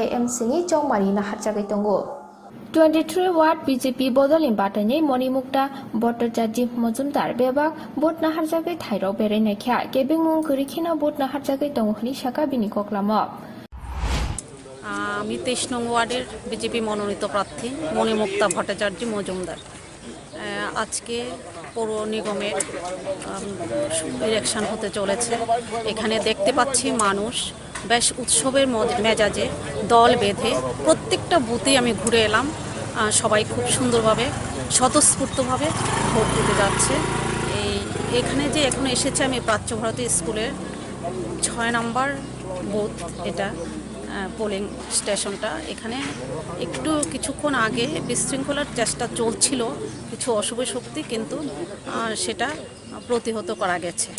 AMC ni Chongmari na Hatjagai Tongo 23 Ward BJP Bodolin Batani Monimukta Bhattacharya Mojumdar Bebak Bot na Hatjagai Thairok Berai Kya Kebing Mung Kurikina Bot na Hatjagai Tonghni Shaka Bini Koklamo আমি 23 নং ওয়ার্ডের BJP মনোনীত প্রার্থী মণিমুক্তা ভট্টাচার্য মজুমদার। আজকে পৌর নিগমের election হতে চলেছে। এখানে দেখতে পাচ্ছি মানুষ বেশ উৎসবের মেজাজে দল বেঁধে প্রত্যেকটা বুথে আমি ঘুরে এলাম। সবাই খুব সুন্দরভাবে স্বতঃস্ফূর্তভাবে ভোট দিতে যাচ্ছে। এখানে যে এখন এসেছে আমি প্রাচ্য ভারতী স্কুলের 6 নম্বর বুথ, এটা পোলিং স্টেশনটা। এখানে একটু কিছুক্ষণ আগে বিশৃঙ্খলার চেষ্টা চলছিল কিছু অশুভ শক্তি, কিন্তু সেটা প্রতিহত করা গেছে।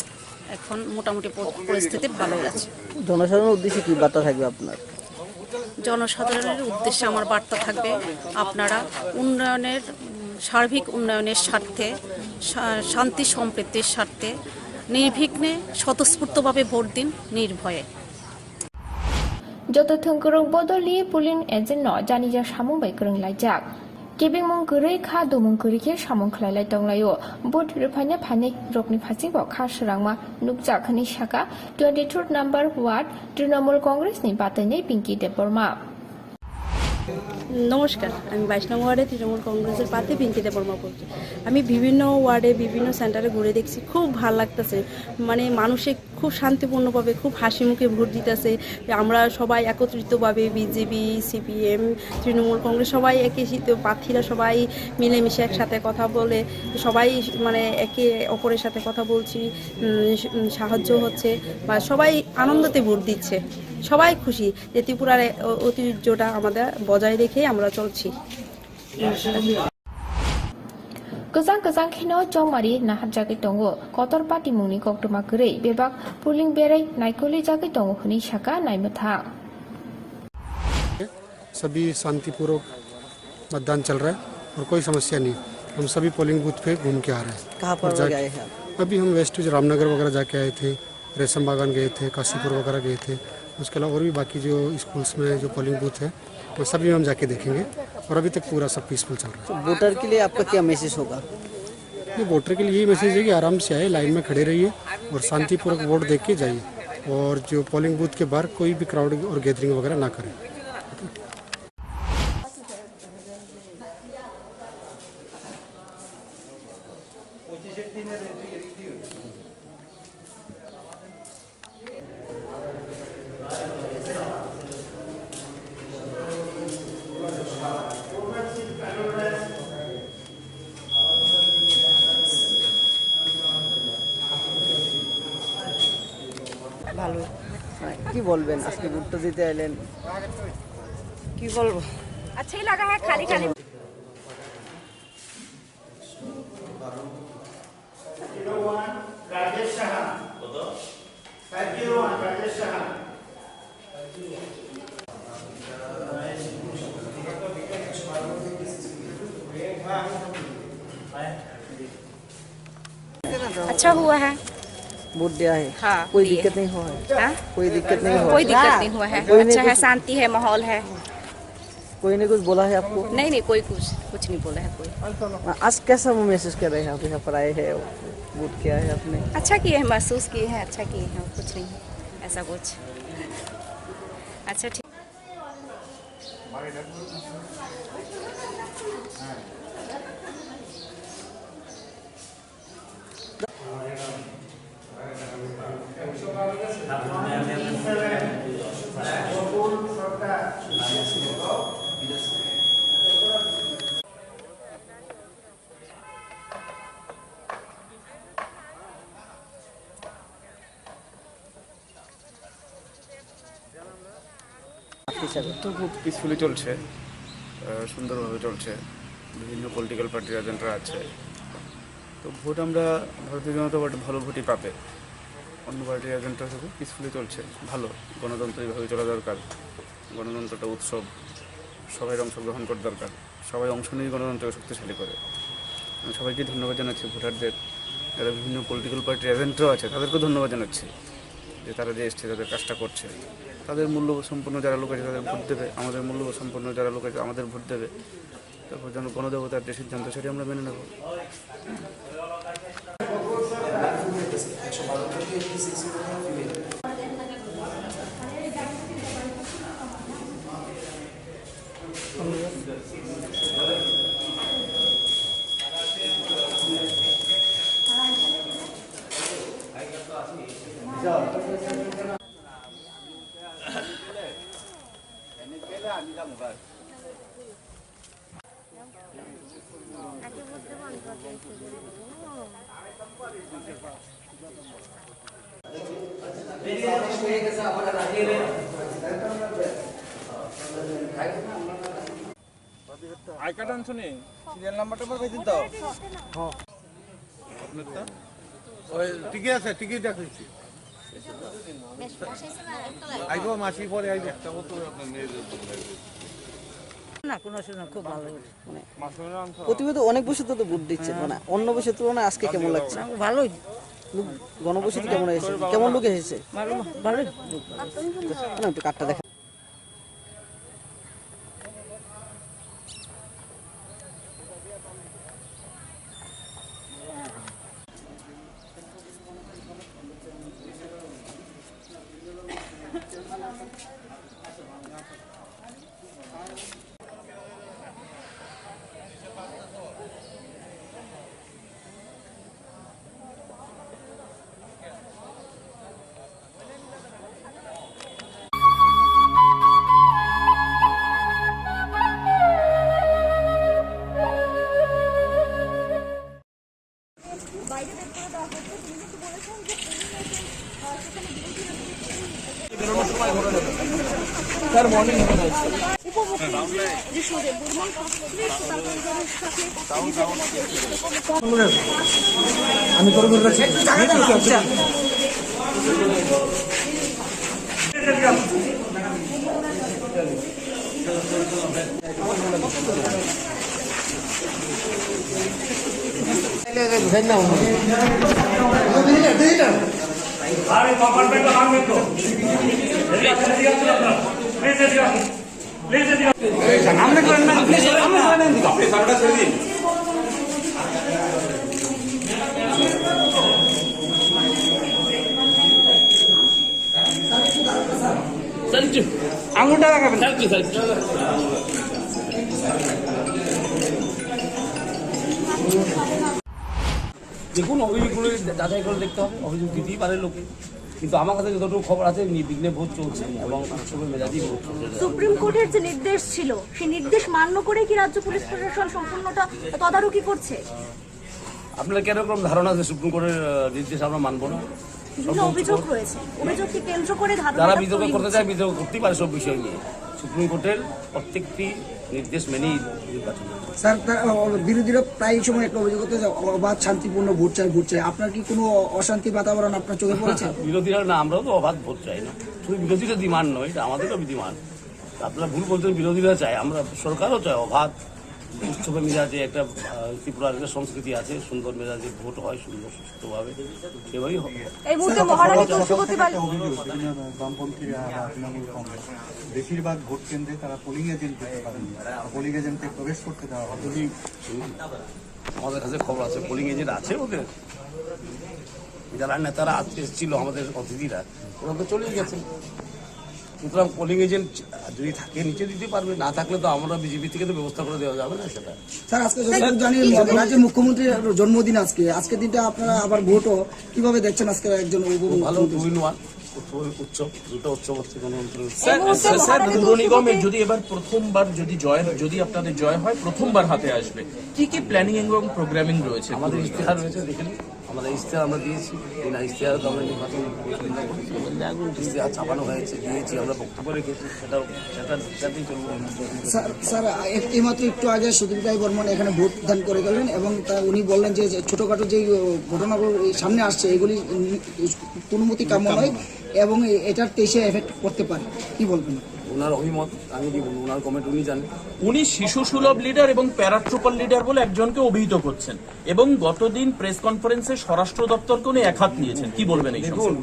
এখন মোটামুটি পরিস্থিতি ভালো আছে। জনসাধারণের উদ্দেশ্যে কি বার্তা থাকবে আপনার? জনসাধারণের উদ্দেশ্যে আমার বার্তা থাকবে, আপনারা উন্নয়নের সার্বিক উন্নয়নের স্বার্থে, শান্তি সম্প্রীতির স্বার্থে নির্বিঘ্নে স্বতঃস্ফূর্তভাবে ভোট দিন, নির্ভয়ে। যত থংকরং বদলি পুলিং এজেন্ট ন জানিজা সামুং বাই করং লাইজাক কেবিং মং গরৈ খা দমং গরিকে সামুং খলাইলাই টংলাयो বুট রিফাইনে ফানে রকনি ফাসিং ব খা সরাংমা নুকজাক খনি শাকা 23 নাম্বার ওয়ার্ড তৃণমূল কংগ্রেস নি বাতাইনে পিঙ্কি দেববর্মা। নমস্কার, আমি 22 নং ওয়ার্ডে তৃণমূল কংগ্রেসের প্রার্থী পিঙ্কি দেববর্মা বলছি। আমি বিভিন্ন ওয়ার্ডে বিভিন্ন সেন্টারে ঘুরে দেখছি, খুব ভালো লাগতেছে। মানে মানুষে খুব শান্তিপূর্ণভাবে খুব হাসি মুখে ভোট দিতেছে। আমরা সবাই একত্রিতভাবে বিজেপি, সিপিএম, তৃণমূল কংগ্রেস সবাই একে প্রার্থীরা সবাই মিলেমিশে একসাথে কথা বলে সবাই মানে একে অপরের সাথে কথা বলছি, সাহায্য হচ্ছে বা সবাই আনন্দতে ভোট দিচ্ছে। সবাই খুশি যে ত্রিপুরার ঐতিহ্যটা আমাদের বজায় রেখে আমরা চলছি। गोजां गोजां खेनो चौमारी नाहाजागै दंगो कतर पार्टी मुंनि कक्टमा गरै बेबाक पुलिं बेरै नायकोली जागै दंगो हुनि शाका नायमथा। सभी शांतिपूर्वक मतदान चल रहा है और कोई समस्या नहीं। हम सभी पोलिंग बूथ पे घूम के आ रहे हैं। कहाँ पर गए हैं? अभी हम वेस्ट रामनगर वगैरह जाके आए थे, रेशम बागान गए थे, काशीपुर वगैरह गए थे। उसके अलावा और भी बाकी जो स्कूल्स में जो पोलिंग बूथ है तो सभी हम जाके देखेंगे और अभी तक पूरा सब पीसफुल चल रहा है। वोटर के लिए आपका क्या मैसेज होगा? ये वोटर के लिए यही मैसेज है कि आराम से आए, लाइन में खड़े रहिए और शांतिपूर्वक वोट दे के जाइए और जो पोलिंग बूथ के बाहर कोई भी क्राउड और गैदरिंग वगैरह ना करें। ভালো। কি বলবেন, আজকে ভোটটা দিতে এলেন? কি বলবো, আচ্ছাই লাগা হ্যাঁ খালি খালি। अच्छा हुआ है, वोट दिया है। हाँ, कोई दिक्कत नहीं हुआ है? हाँ? कोई दिक्कत नहीं हुआ? कोई दिक्कत नहीं हुआ है, अच्छा है, शांति है, माहौल है। कोई ने कुछ बोला है आपको? नहीं नहीं, कोई कुछ नहीं बोला है कोई। आज कैसा महसूस कर रहे हैं आप यहाँ पर आए हैं, वोट किया है आपने? अच्छा किए हैं, महसूस किए हैं, अच्छा किए हैं, कुछ नहीं ऐसा कुछ। अच्छा ठीक। তো খুব পিসফুলি চলছে, সুন্দরভাবে চলছে। বিভিন্ন পলিটিক্যাল পার্টির এজেন্টরা আছে, তো ভোট আমরা ভারতীয় জনতা পার্টি ভালো ভোটই পাবে। অন্য পার্টির এজেন্টরা খুব পিসফুলি চলছে, ভালো। গণতন্ত্র এইভাবে চলা দরকার। গণতন্ত্রটা উৎসব, সবাই অংশগ্রহণ করা দরকার। সবাই অংশ নিয়ে গণতন্ত্রকে শক্তিশালী করে। আমি সবাইকে ধন্যবাদ জানাচ্ছি, ভোটারদের, যারা বিভিন্ন পলিটিক্যাল পার্টির এজেন্টরাও আছে তাদেরকেও ধন্যবাদ জানাচ্ছি যে তারা যে এসছে, তাদের কাজটা করছে। তাদের মূল্যবোধ সম্পন্ন যারা লোক আছে তাদের ভোট দেবে, আমাদের মূল্যবোধ সম্পন্ন যারা লোক আছে আমাদের ভোট দেবে। তারপর যেন গণদেবতার যে সিদ্ধান্ত সেটি আমরা মেনে নেব। আই কার্ড আনছো নি? সিরিয়াল নাম্বারটা আমার দিন দাও। হ্যাঁ আপনারটা ওই ঠিকই আছে, ঠিকই দেখাচ্ছি। আইবো মাসি পরে আইবো একটা মতো আপনার মেয়েদের না কোনো অসুবিধা না, খুব ভালো মানে মাসুমের আনছো। প্রতিবেদন অনেক বছর তো ভোট দিচ্ছে, মানে অন্য বছর তুলনায় আজকে কেমন লাগছে? ভালোই। গণবসতি কেমন এসেছে, কেমন লোক এসেছে? ভালোই। না একটু কার্ডটা দেখা। আমি করে বলছি আঙুলটা লাগাবেন। দেখুন অভিযোগগুলো যাচাই করে দেখতে হবে, অভিযোগ দিতেই পারে লোকে, কিন্তু আমার কাছে যতটুকু খবর আছে নির্বিঘ্নে ভোট চলছে এবং উৎসবের মেজাজি ভোট চলছে। সুপ্রিম কোর্টের যে নির্দেশ ছিল সেই নির্দেশ মান্য করে কি রাজ্য পুলিশ প্রশাসন সম্পূর্ণটা তদারকি করছে? আপনার কিরকম ধারণা যে সুপ্রিম কোর্টের নির্দেশ আমরা মানবো না? বিভিন্ন অভিযোগ রয়েছে, অভিযোগকে কেন্দ্র করে যারা বিতর্ক করতে চায় বিতর্ক করতেই পারে সব বিষয় নিয়ে। সুপ্রিম কোর্টের প্রত্যেকটি নির্দেশ মেনেই নির্বাচন। স্যার বিরোধীরা প্রায় সময় একটা অভিযোগ করতে অবাধ শান্তিপূর্ণ ভোট চাই। আপনার কি কোনো অশান্তি বাতাবরণ আপনার চোখে পড়েছে? বিরোধীরা না, আমরাও তো অবাধ ভোট চাই না, শুধু বিরোধীরা ডিমান্ড নয়, এটা আমাদেরও ডিমান্ড। আপনারা ভুল বলছেন, বিরোধীরা চায়, আমরা সরকারও চায় অবাধ উৎসবের মেজাজে একটা ত্রিপুরার একটা সংস্কৃতি আছে, সুন্দর মেজাজে ভোট হয় সুন্দর সুস্থভাবে, সেভাবেই হবে। বামপন্থীরা তৃণমূল কংগ্রেস বেশিরভাগ ভোট কেন্দ্রে তারা পোলিং এজেন্ট পেতে পারেনি, পোলিং এজেন্টকে প্রবেশ করতে দেওয়া হবে। যদি আমাদের কাছে খবর আছে পোলিং এজেন্ট আছে ওদের, যারা নেতারা এসেছিল আমাদের অতিথিরা, ওরা তো চলেই গেছে। সুতরাং পোলিং এজেন্ট যদি থাকে নিচে দিতে পারবে, না থাকলে তো আমরা বিজেপি থেকে তো ব্যবস্থা করে দেওয়া যাবে না সেটা। স্যার আজকে জানি রাজ্যের মুখ্যমন্ত্রীর জন্মদিন আজকে দিনটা আপনারা আবার ভোটও কিভাবে দেখছেন? আজকে একজন ভালো উৎসব, দুটো উৎসব হচ্ছে স্যার পৌর নিগমের যদি এবার প্রথমবার যদি আপনাদের জয় হয়, প্রথমবার হাতে আসবে, কি কি প্ল্যানিং এবং প্রোগ্রামিং রয়েছে? আমাদের ইশতেহার রয়েছে, দেখে নিন আমাদের ইশতেহার আমরা দিয়েছি, ইশতেহার তো আমরা নির্বাচন ইশতেহার ছাপানো হয়েছে, দিয়েছি, আমরা বক্তব্য রেখেছি, সেটাতেই চলবো। স্যার এইমাত্র একটু আগে সুদীপ রায় বর্মন এখানে ভোট দান করে গেলেন এবং উনি বললেন যে ছোটখাটো যে ঘটনাগুলো সামনে আসছে এগুলি কোনো মতেই কাম্য নয় এবং এটার 23-এ এফেক্ট করতে পারে, কি বলবেন? ওনার অভিমত আমি কি বলবো, ওনার কমেন্ট উনি জানেন। উনি শিশু সুলভ লিডার এবং প্যারাট্রুপাল লিডার বলে একজনকে অভিহিত করছেন এবং গতদিন প্রেস কনফারেন্সে স্বরাষ্ট্র দপ্তরকে উনি একহাত নিয়েছেন, কি বলবেন এই দেখুন,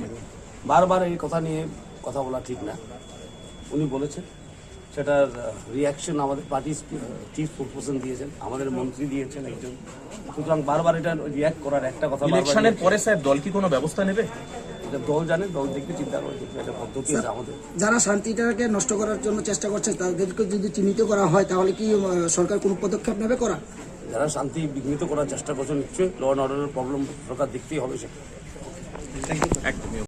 বারবার এই কথা নিয়ে কথা বলা ঠিক না। উনি বলেছেন, সেটার রিয়াকশন আমাদের পার্টির চিফ স্পোকসপারসন দিয়েছেন, আমাদের মন্ত্রী দিয়েছেন একজন। সুতরাং বারবার এটা রিয়াক্ট করার একটা কথা, ইলেকশনের পরে স্যার দল কি কোনো ব্যবস্থা নেবে? এটা দল জানে, দল দেখবে, চিন্তা করে দেখবে, এটা পদ্ধতি আছে আমাদের। যারা শান্তিটাকে নষ্ট করার জন্য চেষ্টা করছে তাদেরকে যদি চিহ্নিত করা হয় তাহলে কি সরকার কোনো পদক্ষেপ নেবে করা? যারা শান্তি বিঘ্নিত করার চেষ্টা করছে নিশ্চয়ই ল অ্যান্ড অর্ডারের প্রবলেম সরকার দেখতেই হবে সেটা। একদমই।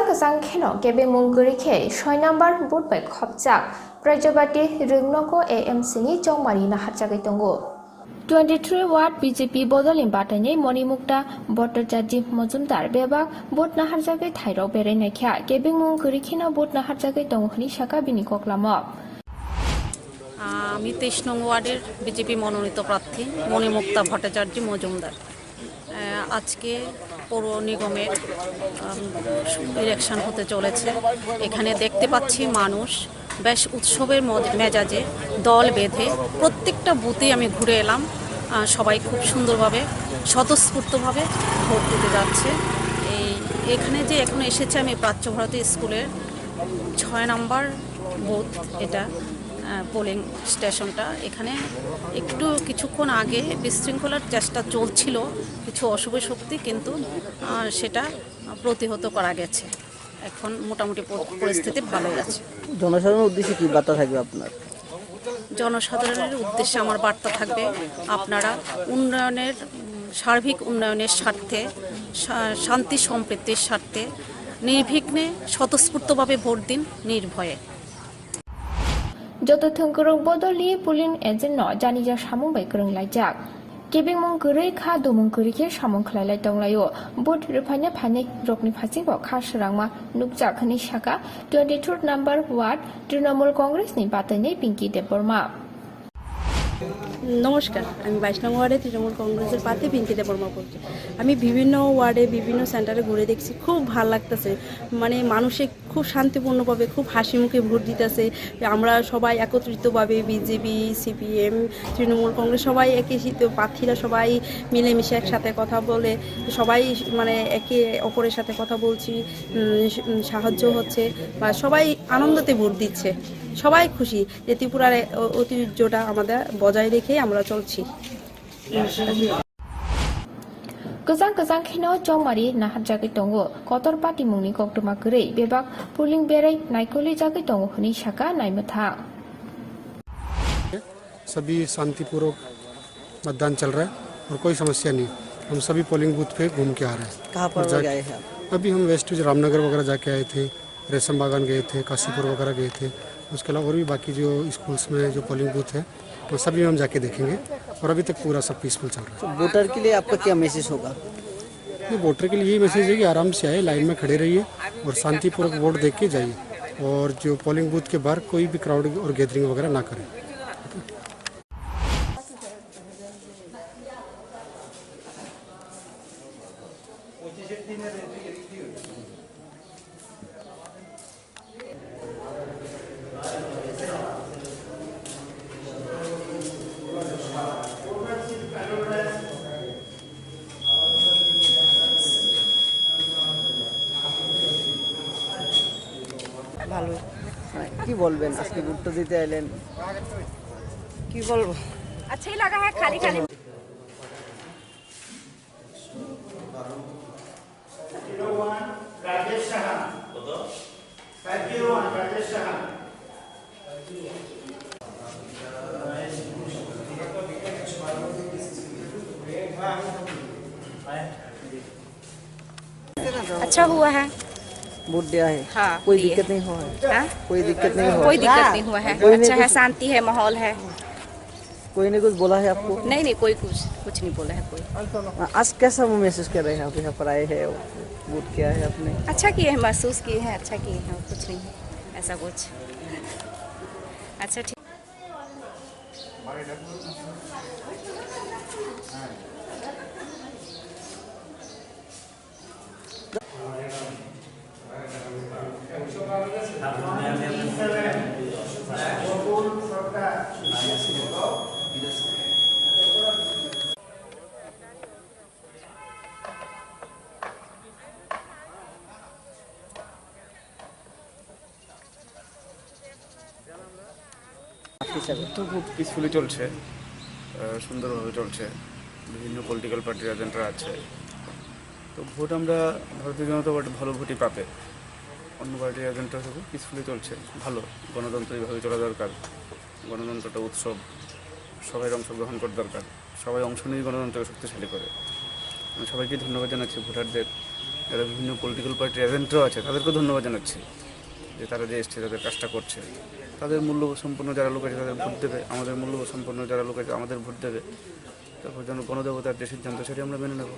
Kazang kheno kebe mungkuri khe 6 number boot by khopjak Prajabati Rungnogo AMC ni Jongmari na hatjagai tongo 23 Ward BJP Bodolin Batani Monimukta Botterjaji Mojumdar Bebak Bot na hatjagai thairo berai naikha kebe mungkuri kheno bot na hatjagai tongo hni shaka bini koklamo আমি 23 নং ওয়ার্ডের BJP মনোনীত প্রার্থী মণিমুক্তা ভট্টাচার্য মজুমদার। আজকে পৌর নিগমের election হতে চলেছে। এখানে দেখতে পাচ্ছি মানুষ বেশ উৎসবের মেজাজে দল বেঁধে প্রত্যেকটা বুথে আমি ঘুরে এলাম। সবাই খুব সুন্দরভাবে স্বতঃস্ফূর্তভাবে ভোট দিতে যাচ্ছে। এখানে যে এখন এসেছে আমি প্রাচ্য ভারতী স্কুলের 6 নম্বর বুথ, এটা পোলিং স্টেশনটা। এখানে কিছুক্ষণ আগে বিশৃঙ্খলার চেষ্টা চলছিল কিছু অশুভ শক্তি, কিন্তু সেটা প্রতিহত করা গেছে। এখন মোটামুটি পরিস্থিতি ভালোই আছে। জনসাধারণের উদ্দেশ্যে কি বার্তা থাকবে আপনার? জনসাধারণের উদ্দেশ্যে আমার বার্তা থাকবে, আপনারা উন্নয়নের সার্বিক উন্নয়নের স্বার্থে, শান্তি সম্প্রীতির স্বার্থে নির্বিঘ্নে স্বতঃস্ফূর্তভাবে ভোট দিন, নির্ভয়ে। Joto Tungkurung Bodoli Pulin Ejen no Janija Samung by Kurung Lajak. Giving Mungkuri Ka do Mungkurike Samung Klai Tonglayo, Bud Rupanya Panik Rokni Pasing or Kasharangma, Nukjak Nishaka, 23rd number Ward, Trinamool Congress ni Batane Pinky de Burma. নমস্কার, আমি 22 নং ওয়ার্ডে তৃণমূল কংগ্রেসের প্রার্থী পিঙ্কি দেববর্মা বলছি। আমি বিভিন্ন ওয়ার্ডে বিভিন্ন সেন্টারে ঘুরে দেখছি, খুব ভালো লাগতেছে। মানে মানুষে খুব শান্তিপূর্ণভাবে খুব হাসি মুখে ভোট দিতেছে। আমরা সবাই একত্রিতভাবে বিজেপি, সিপিএম, তৃণমূল কংগ্রেস সবাই প্রার্থীরা সবাই মিলেমিশে একসাথে কথা বলে, সবাই মানে একে অপরের সাথে কথা বলছি, সাহায্য হচ্ছে বা সবাই আনন্দতে ভোট দিচ্ছে। সবাই খুশি যে ত্রিপুরার ঐতিহ্যটা আমাদের বজায় রেখে আমরা চলছি। Kazang kheno Jongmari na hatjagai tongo Kotor Party mungni koktuma gurei bebak Puling berai naikoli jagai tongo hni shaka naimutha सभी शांतिपूर्वक मतदान चल रहा है और कोई समस्या नहीं। हम सभी पोलिंग बूथ पे घूम के आ रहे हैं। कहाँ पर गए हैं? अभी हम वेस्ट रामनगर वगैरह जाके आए थे, रेशम बागान गए थे, काशीपुर वगैरह गए थे। उसके अलावा और भी बाकी जो स्कूल्स में जो पोलिंग बूथ है वो सभी हम जाके देखेंगे और अभी तक पूरा सब पीसफुल चल रहा है। वोटर के लिए आपका क्या मैसेज होगा? ये वोटर के लिए यही मैसेज है कि आराम से आए, लाइन में खड़े रहिए और शांतिपूर्वक वोट दे के जाइए और जो पोलिंग बूथ के बाहर कोई भी क्राउड और गैदरिंग वगैरह ना करें। ভালো। কি বলবেন, আজকে ভোটটা দিতে এলেন, কি বলবো? अच्छा ही लगा है खाली खाली। अच्छा हुआ है, वोट दिया है। हाँ, कोई दिए। दिक्कत नहीं हुआ है? हाँ? कोई दिक्कत नहीं हुआ? कोई दिक्कत नहीं हुआ है, कोई नहीं अच्छा है, कुछ- शांति है, माहौल है। कोई ने कुछ बोला है आपको? नहीं नहीं, कोई कुछ नहीं बोला है कोई। आज कैसा महसूस कर रहे हैं आप यहाँ पर आए हैं, वोट किया है आपने? अच्छा किए हैं, महसूस किए हैं, अच्छा किए हैं, कुछ नहीं ऐसा कुछ। अच्छा ठीक। হিসাবে? তো খুব পিসফুলি চলছে, সুন্দরভাবে চলছে। বিভিন্ন পলিটিক্যাল পার্টির এজেন্টরা আছে। তো ভোট আমরা ভারতীয় জনতা পার্টি ভালো ভোটই পাবে। অন্য পার্টির এজেন্টরা খুব পিসফুলি চলছে, ভালো। গণতন্ত্র এইভাবে চলা দরকার। গণতন্ত্রটা উৎসব, সবাই অংশগ্রহণ করা দরকার। সবাই অংশ নিয়ে গণতন্ত্রকে শক্তিশালী করে। আমি সবাইকে ধন্যবাদ জানাচ্ছি, ভোটারদের, যারা বিভিন্ন পলিটিক্যাল পার্টির এজেন্টরাও আছে তাদেরকেও ধন্যবাদ জানাচ্ছি যে তারা যে এসছে, তাদের কাজটা করছে। তাদের মূল্যবোধ সম্পন্ন যারা লোক আছে তাদের ভোট দেবে, আমাদের মূল্যবোধ সম্পন্ন যারা লোক আছে আমাদের ভোট দেবে। তারপর যেন গণদেবতার যে সিদ্ধান্ত সেটি আমরা মেনে নেব।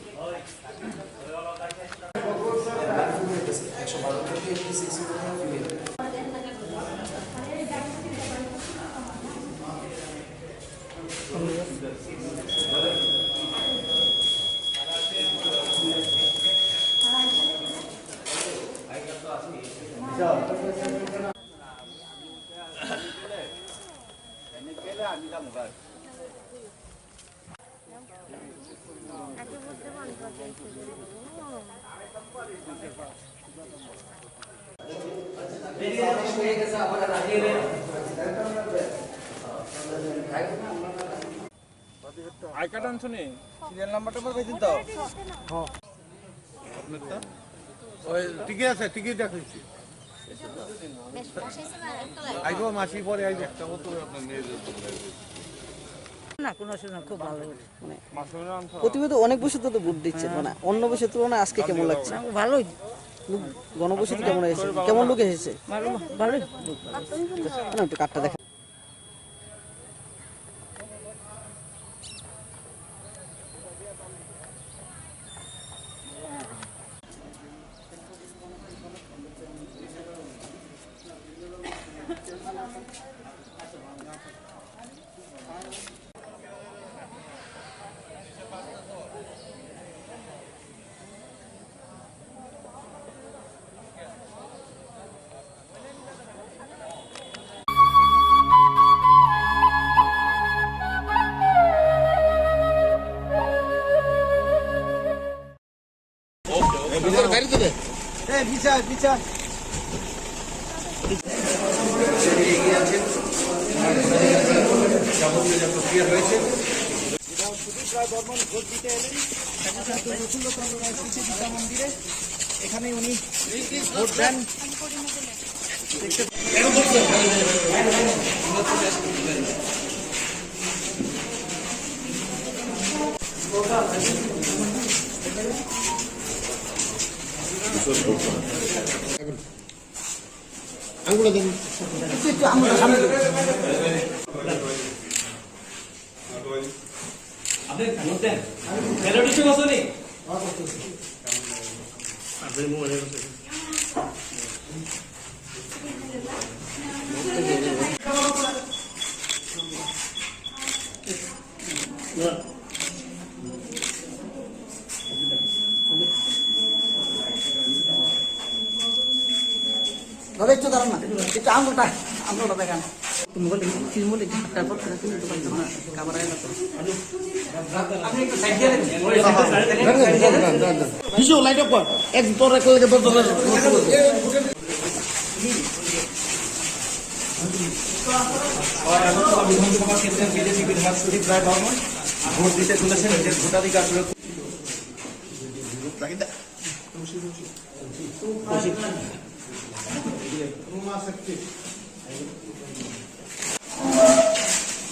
আই কার্ড আনছো নি? সিরিয়াল নাম্বারটা আমার পাইছেন তো? হ্যাঁ। আপনারটা? ওই ঠিকই আছে, ঠিকই দেখাচ্ছি। আইবো মাসি পরে আইবো একটা মতো আপনার নিয়ে না, কোনো অসুবিধা না, খুব ভালো। মানে প্রতিবাদে অনেক বছর তো ভোট দিচ্ছেন, মানে অন্য বছর তুলনায় আজকে কেমন লাগছে? ভালোই। গণবসতি কেমন এসেছে? কেমন লোক এসেছে? ভালোই। একটু কার্ডটা দেখা। বিচার প্রক্রিয়া রয়েছে। সুদীপ রায় বর্মন ভোট দিতে এলেন মন্দিরে। এখানে উনি ভোট দেন। আঙ্গুলো দেখুন, একটু আঙ্গুলটা সামনে দেখুন। আপনি ভোট দেন, মেলোডি শো করছো নি? আপনি মোবাইলে করতে দাদা একটু দাঁড়ান না, একটু আঙুলটা দেখান। তুমি বলে তারপর আপনি একটু সাইড দিয়ে লাইট অফ কর। এক তোর বিধানসভা কেন্দ্রের বিজেপি বিধায়ক সুদীপ রায় বর্মন ভোট দিতে চলেছেন। নিজের ভোটাধিকার প্রয়োগ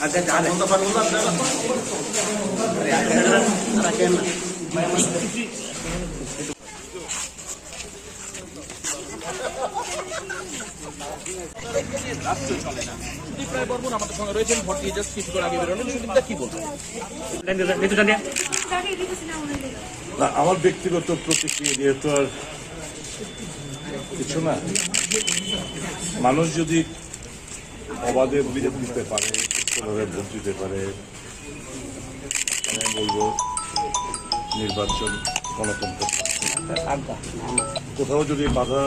আচ্ছা বলতে পারবো না আপনারা রাষ্ট্র চলে না। সুদীপ রায় বর্মন আমাদের সঙ্গে রয়েছেন, ভোট দিয়ে জাস্ট কিছুক্ষণ আগে বেরোলেন। সুদীপদা কি বলবেন? না, আমার ব্যক্তিগত প্রতিক্রিয়া দিয়ে তো আর কিছু না। মানুষ যদি অবাধে ভোট দিতে পারে, সুস্থভাবে ভোট দিতে পারে, আমি বলবো নির্বাচন গণতন্ত্র। কোথাও যদি বাধা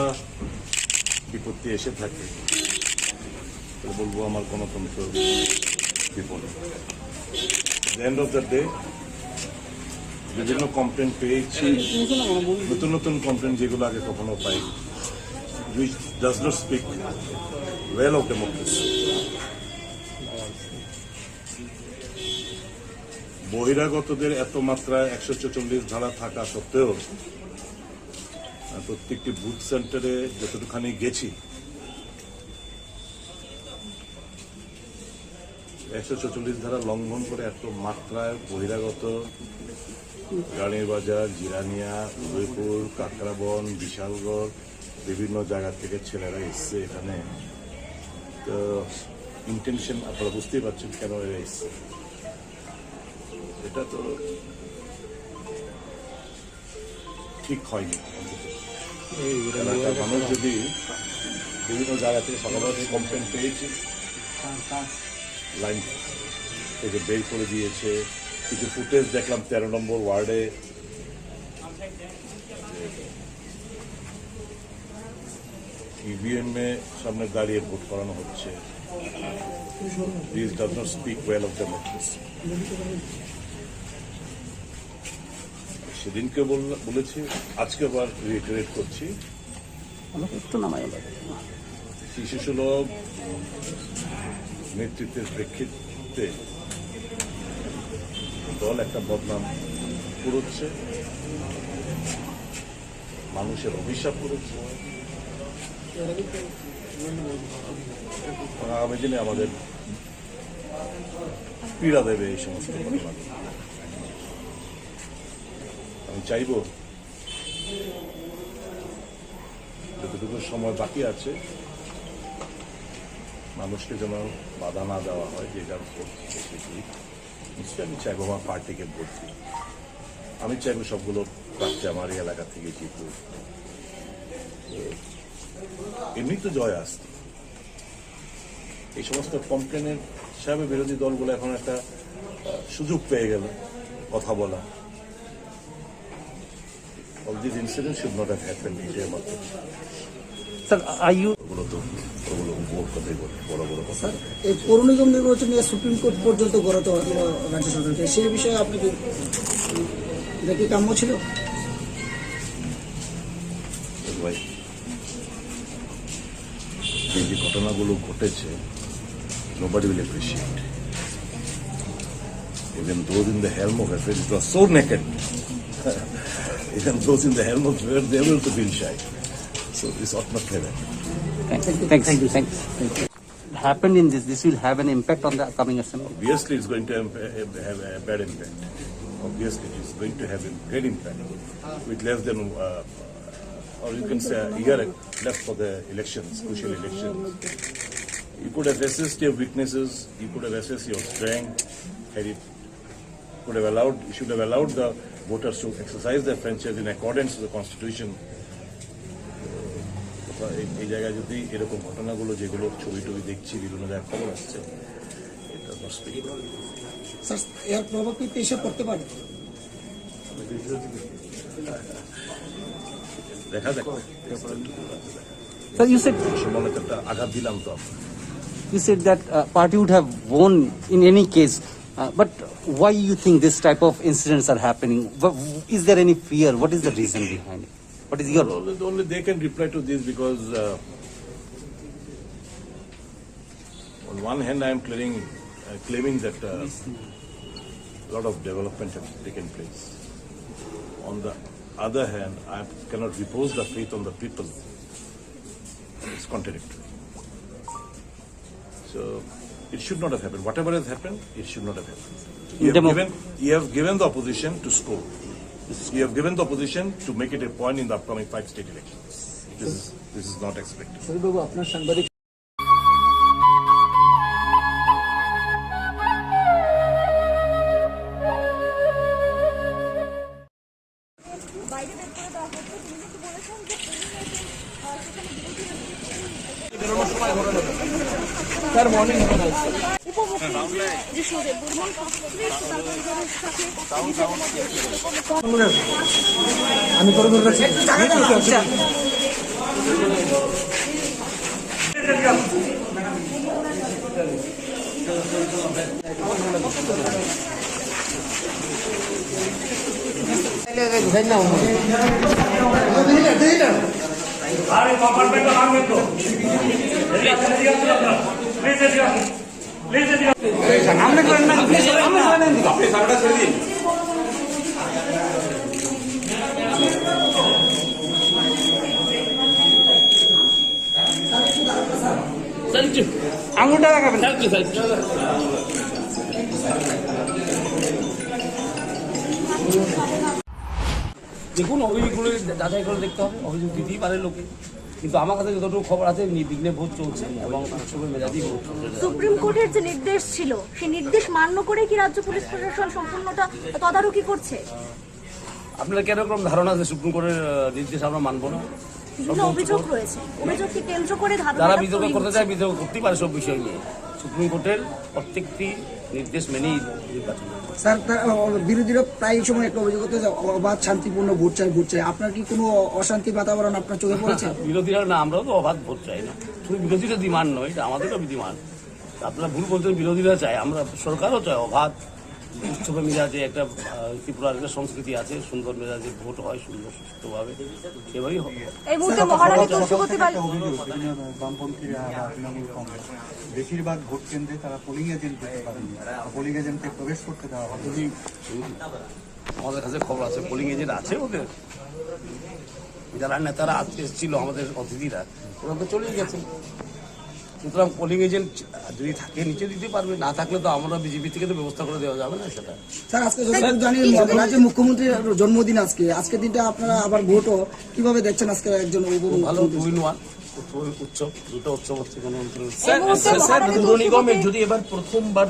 বিপত্তি এসে থাকে তাহলে বলবো আমার গণতন্ত্র বিপদ। এন্ড অফ দ্য ডে বিভিন্ন কমপ্লেন পেয়েছি, নতুন নতুন কমপ্লেন যেগুলো আগে কখনো পাই, which does not speak well of democracy. বহিরাগতদের এত মাত্রায় 144 ধারা থাকা সত্ত্বেও প্রত্যেকটি বুথ সেন্টারে যতটুখানি গেছি 144 ধারা লঙ্ঘন করে এত মাত্রায় বহিরাগত রানীর বাজার, জিরানিয়া, উদয়পুর, কাকরাবন, বিশালগড় বিভিন্ন জায়গা থেকে ছেলেরা এসছে এখানে। তো ইন্টেনশন আপনারা বুঝতেই পারছেন কেন এরা এসছে। এটা তো ঠিক হয়নি। এলাকার মানুষ যদি বিভিন্ন জায়গা থেকে সকালবেলা কমপ্লেন পেয়েছে, লাইন থেকে বের করে দিয়েছে। কিছু ফুটেজ দেখলাম 13 নম্বর ওয়ার্ডে ইভিএম এ সামনে দাঁড়িয়ে ভোট করানো হচ্ছে। This does not speak well of democracy. সেদিনকে বলেছি, আজকে আবার রিইটারেট করছি, শিশুসুলভ নেতৃত্বের প্রেক্ষিতে দল একটা বদনাম পুরোচ্ছে, মানুষের অভিশাপ করেছে। আগামী দিনে আমাদের পীড়া দেবে এই সমস্ত ঘটনা। আমি চাইব যতটুকু সময় বাকি আছে মানুষকে যেন বাধা না দেওয়া হয়, যে যার ভোট নিশ্চয়ই আমি চাইবো আমার পার্টিকে ভোট দিই। আমি চাইবো সবগুলো প্রার্থী আমার এই এলাকা থেকে জিতুক। এমনি তো জয় আসছে। এই সমস্ত কমপ্লেনের হিসাবে বিরোধী দলগুলো এখন একটা সুযোগ পেয়ে গেল কথা বলা। All these incidents should not have happened in Jayamata. Sir ওগুলো ভোট কথাই বলে বড় বড় কথা। এই পৌর নিগম নির্বাচন নিয়ে সুপ্রিম কোর্ট পর্যন্ত গড়াতে হলো রাজ্য সরকারকে, সেই বিষয়ে আপনি কি এটা কি কাম্য ছিল? ভাই, যে ঘটনাগুলো ঘটেছে nobody will appreciate. Even those in the helm of affairs were so naked. Even those in the helm of affairs, they will to feel shy. So this ought not have happened. Thank you. Happened in this will have an impact on the upcoming assembly. Obviously, it's going to have a bad impact. Obviously, it's going to have a great impact with less than, or you can say, a year left for the elections, crucial elections. You could have assessed your weaknesses. You could have assessed your strength. You should have allowed the voters to exercise their franchise in accordance with the Constitution. এই জায়গায় যদি এরকম ঘটনাগুলো যেগুলো ছবি টবি দেখছি বিভিন্ন জায়গায় খবর আসছে, এটা স্যার এর প্রভাব কি পেশে পড়তে পারে? দেখা যাক। Sir, you said মনে একটা আঘাত দিলাম তো আমরা। You said that party would have won in any case, but why you think this type of incidents are happening? Is there any fear? What is the reason behind it? What is your Only they can reply to this because on one hand I am claiming that a lot of development has taken place. On the other hand, I cannot repose the faith on the people. It's contradictory. So it should not have happened. Whatever has happened, it should not have happened. You have given the opposition to score. You have given the opposition to make it a point in the upcoming 5 state elections. This is not expected. বাবু আপনার সাংবাদিক আমি করে রাখছি। Please, আঙুলটা লাগাবেন। দেখুন অভিযোগগুলো যাচাই করে দেখতে হবে, অভিযোগ দিতেই পারে লোকে, কিন্তু আমার কাছে যতটুকু খবর আছে নির্বিঘ্নে ভোট চলছে এবং উৎসবের মেজাজেই ভোট চলছে। সুপ্রিম কোর্টের যে নির্দেশ ছিল সেই নির্দেশ মান্য করে কি রাজ্য পুলিশ প্রশাসন সম্পূর্ণটা তদারকি করছে? আপনার কেন এরকম ধারণা যে সুপ্রিম কোর্টের নির্দেশ আমরা মানবো না? বিভিন্ন অভিযোগ রয়েছে, অভিযোগকে কেন্দ্র করে যারা বিতর্ক করতে চায় বিতর্ক করতেই পারে সব বিষয় নিয়ে। সুপ্রিম কোর্টের প্রত্যেকটি নির্দেশ মেনেই নির্বাচন। স্যার, তার বিরোধীরা প্রায় সময় একটা অভিযোগ করতে যে অবাধ শান্তিপূর্ণ ভোট চাই ভোট চাই। আপনার কি কোনো অশান্তি বাতাবরণ আপনার চোখে পড়েছে? বিরোধীরা না, আমরাও তো অবাধ ভোট চাই না, শুধু বিরোধীরা ডিমান্ড নয়, এটা আমাদেরও ডিমান্ড। আপনারা ভুল বলছেন, বিরোধীরা চায়, আমরা সরকারও চায় অবাধ উৎসবের মেজাজে একটা ত্রিপুরার একটা সংস্কৃতি আছে, সুন্দর মেজাজে ভোট হয় সুন্দর সুস্থভাবে, সেভাবেই হবে। এই মুহূর্তে মহারানী তুলসীবতী একটা অভিযোগ বিভিন্ন বামপন্থীরা বা তৃণমূল কংগ্রেস বেশিরভাগ ভোট কেন্দ্রে তারা পোলিং এজেন্ট পেতে পারেনি, পোলিং এজেন্টকে প্রবেশ করতে দেওয়া হয়। যদি আমাদের কাছে খবর আছে পোলিং এজেন্ট আছে ওদের, যারা নেতারা আজকে এসেছিল আমাদের অতিথিরা, ওরা তো চলেই গেছে। সুতরাং পোলিং এজেন্ট যদি থাকে নিচে দিতে পারবে, না থাকলে তো আমরা বিজেপি থেকে তো ব্যবস্থা করে দেওয়া যাবে না সেটা। স্যার, আজকে যতটুকু জানি রাজ্যের মুখ্যমন্ত্রীর জন্মদিন আজকের দিনটা আপনারা আবার ভোটও কিভাবে দেখছেন? আজকে একজন ভালো 2-in-1 উৎসব, দুটো উৎসব হচ্ছে কোনো স্যার, পুর নিগমের যদি এবার প্রথমবার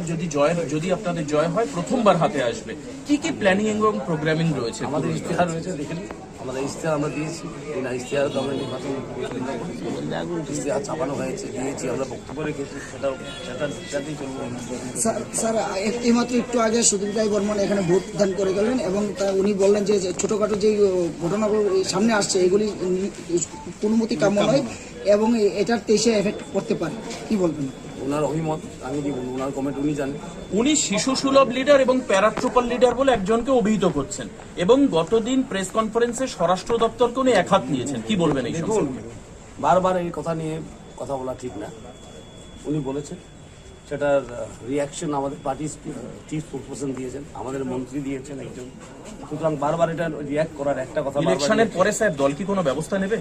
যদি আপনাদের জয় হয়, প্রথমবার হাতে আসবে, কি কি প্ল্যানিং এবং প্রোগ্রামিং রয়েছে? আমাদের ইশতেহার রয়েছে, দেখে নিন, আমাদের ইশতেহার আমরা দিয়েছি, ইশতেহার তো আমরা নির্বাচন ইশতেহার ছাপানো হয়েছে, দিয়েছি, আমরা বক্তব্য রেখেছি, সেটাতেই চলবো। স্যার, এইমাত্র একটু আগে সুদীপ রায় বর্মন এখানে ভোট দান করে গেলেন এবং উনি বললেন যে ছোটখাটো যে ঘটনাগুলো সামনে আসছে এগুলি কোনো মতে কাম্য নয় এবং এটার 23-এ এফেক্ট করতে পারে। কি বলবেন? ওনার অভিমত আমি কি বলবো, ওনার কমেন্ট উনি জানেন। উনি শিশু সুলভ লিডার এবং প্যারাট্রুপাল লিডার বলে একজনকে অভিহিত করছেন এবং গতদিন প্রেস কনফারেন্সে স্বরাষ্ট্র দপ্তরকে উনি একহাত নিয়েছেন। কি বলবেন এই দেখুন, বারবার এই কথা নিয়ে কথা বলা ঠিক না। উনি বলেছেন, সেটার রিয়াকশন আমাদের পার্টির চিফ স্পোকসপারসন দিয়েছেন, আমাদের মন্ত্রী দিয়েছেন একজন। সুতরাং বারবার এটা রিয়াক্ট করার একটা কথা। ইলেকশনের পরে স্যার দল কি কোনো ব্যবস্থা নেবে?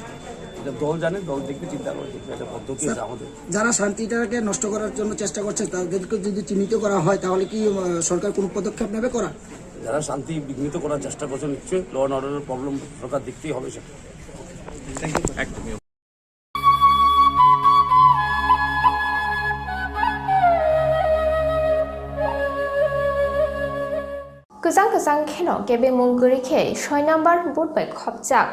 এটা দল জানে, দল দেখবে, চিন্তা করে দেখবে, এটা পদ্ধতি আছে আমাদের। যারা শান্তিটাকে নষ্ট করার জন্য চেষ্টা করছে তাদেরকে যদি চিহ্নিত করা হয় তাহলে কি সরকার কোনো পদক্ষেপ নেবে করা? যারা শান্তি বিঘ্নিত করার চেষ্টা করছে নিশ্চয়ই ল অ্যান্ড অর্ডারের প্রবলেম সরকার দেখতেই হবে সেটা। একদমই। गोजां खेनो गेबे मुंगुरिखे 6 नम्बर बुट बाय खबजाक